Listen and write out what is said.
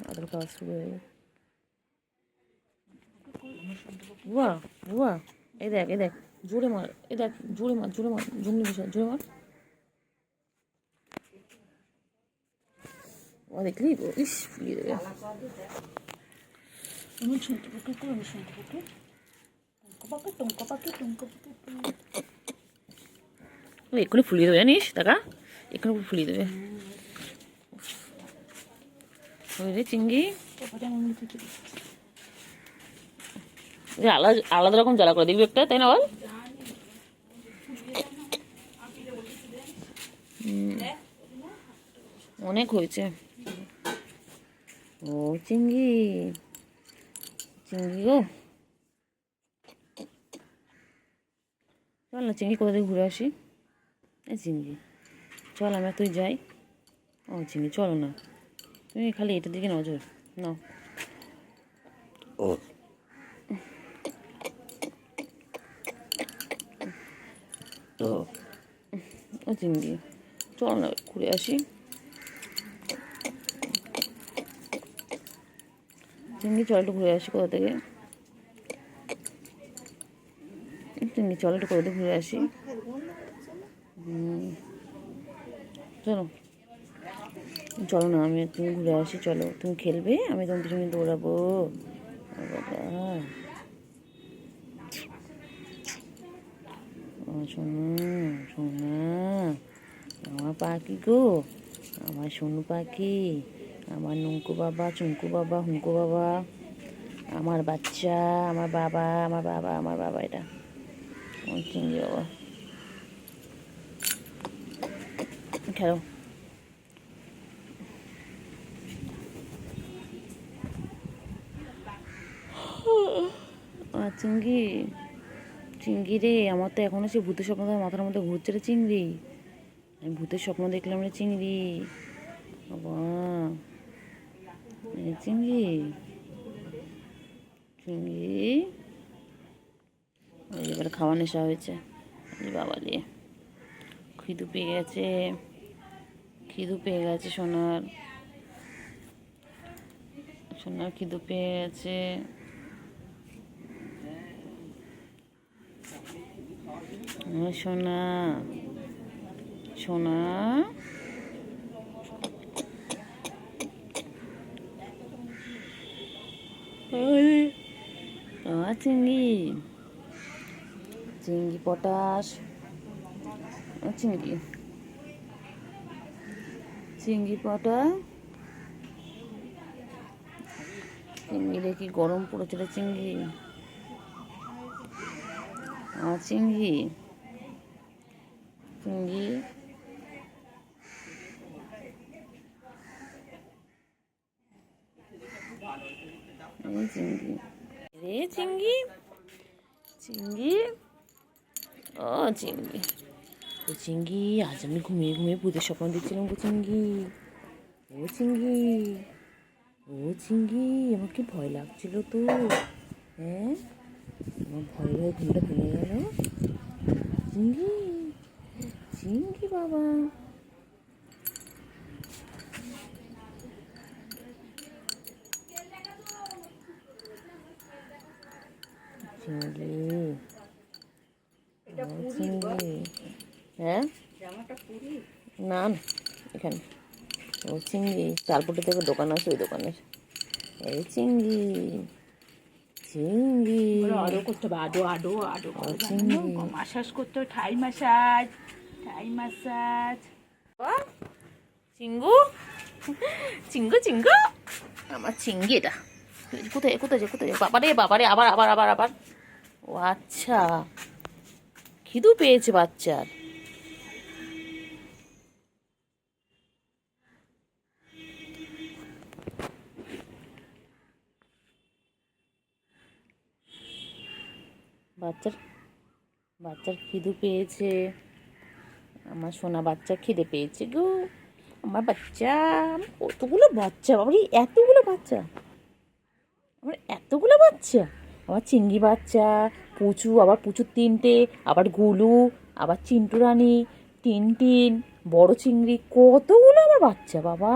আদর খাওয়া শুরু হয়ে গেছে। বুয়া বুয়া, এই দেখ জোরে মার, এই দেখ জোরে মার জঙ্গলি বিষয় জোরে মার। ও দেখলি ইস ফুলিয়ে দেবে। আমি শুনতে পাখি আমি শুনতে পাখি টুঙ্কা পাখি এক্ষুনি ফুলিয়ে দেবে জানিস, টাকা এক্ষুনি ফুলিয়ে দেবে। ওই রে চিংড়ি আলাদা আলাদা রকম জ্বালা করে দেখবি একটা, তাই না বল? অনেক হয়েছে। ও চিংড়ি চিংড়ি গো, চল না চিংড়ি কোথা থেকে ঘুরে আসি। এই চিংড়ি চল আমরা তুই যাই। ও চিংড়ি চলো না, তুমি খালি এটার দিকে নজর নাও। তো ও চিংড়ি চল না ঘুরে আসি। চিংড়ি চল একটু ঘুরে আসি কোথা থেকে। চিংড়ি চল একটু কোথা থেকে ঘুরে আসি। চলো চলো না, আমি তুমি ঘুরে আসি, চলো তুমি খেলবে, আমি তোমার পিছনে দৌড়াবো। বাবা সোনা সোনা, আমার পাখি গো, আমার সোনু পাখি, আমার নুঙ্কু বাবা চুঙ্কু বাবা হুঙ্কু বাবা, আমার বাচ্চা, আমার বাবা আমার বাবা আমার বাবা, এটা আমার চিংড়ি বাবা। খেলো চিংড়ি চিংড়ি রে, আমার তো এখনো সে ভূতের স্বপ্ন মাথার মধ্যে ঘুরছে রে চিংড়ি। আমি ভূতের স্বপ্ন দেখলাম রে চিংড়ি বাবা। চিংড়ি চিংড়ি এবারে খাওয়া নেশা হয়েছে বাবা দিয়ে, খিদু পেয়ে গেছে, খিদু পেয়ে গেছে সোনার, সোনার খিদু পেয়ে গেছে। সোনা সোনা চিংড়ি চিংড়ি পটাশ, চিংড়ি চিংড়ি পটা, চিংড়িরে কি গরম পড়েছিল চিংড়ি। চিংড়ি চিংড়ি চিংড়ি রে চিংড়ি চিংড়ি ও চিংড়ি ও চিংড়ি, আজ আমি ঘুমিয়ে ঘুমিয়ে ভূতের স্বপ্ন দেখছিলাম গো চিংড়ি। ও চিংড়ি ও চিংড়ি, আমার কি ভয় লাগছিল তো। হ্যাঁ আমার ভয় ভয়ে ঘুমটা ভেঙে গেল। চিংড়ি চিংড়ি বাবা, চিংড়ি চিংড়ি। হ্যাঁ না এখানে ও চিংড়ি, চালপুটি থেকে দোকান আছে, ওই দোকানের। এই চিংড়ি চিংড়ি আরো করতে হবে, আডো আডো আডো চিংড়ি মাসাজ করতে হবে, ঠাই মাসাজ ঠাই মাসাজ। চিঙ্গু চিঙ্গু চিঙ্গু আমার চিংড়ি, এটা কোথায় কোথায় যে কোথায় বাবারে বাবারে, আবার আবার আবার আবার। ও আচ্ছা খিদু পেয়েছে বাচ্চার। বাচ্চার বাচ্চার খিদু পেয়েছে, আমার সোনা বাচ্চা খিদে পেয়েছে গো। আমার বাচ্চা, কতগুলো বাচ্চা বাবারে, এতগুলো বাচ্চা, আমার এতগুলো বাচ্চা। আমার চিংড়ি বাচ্চা, পুচু, আবার পুচুর তিনটে, আবার গুলু, আবার চিন্টু রানী, টিনটিন, বড় চিংড়ি, কতগুলো আমার বাচ্চা বাবা।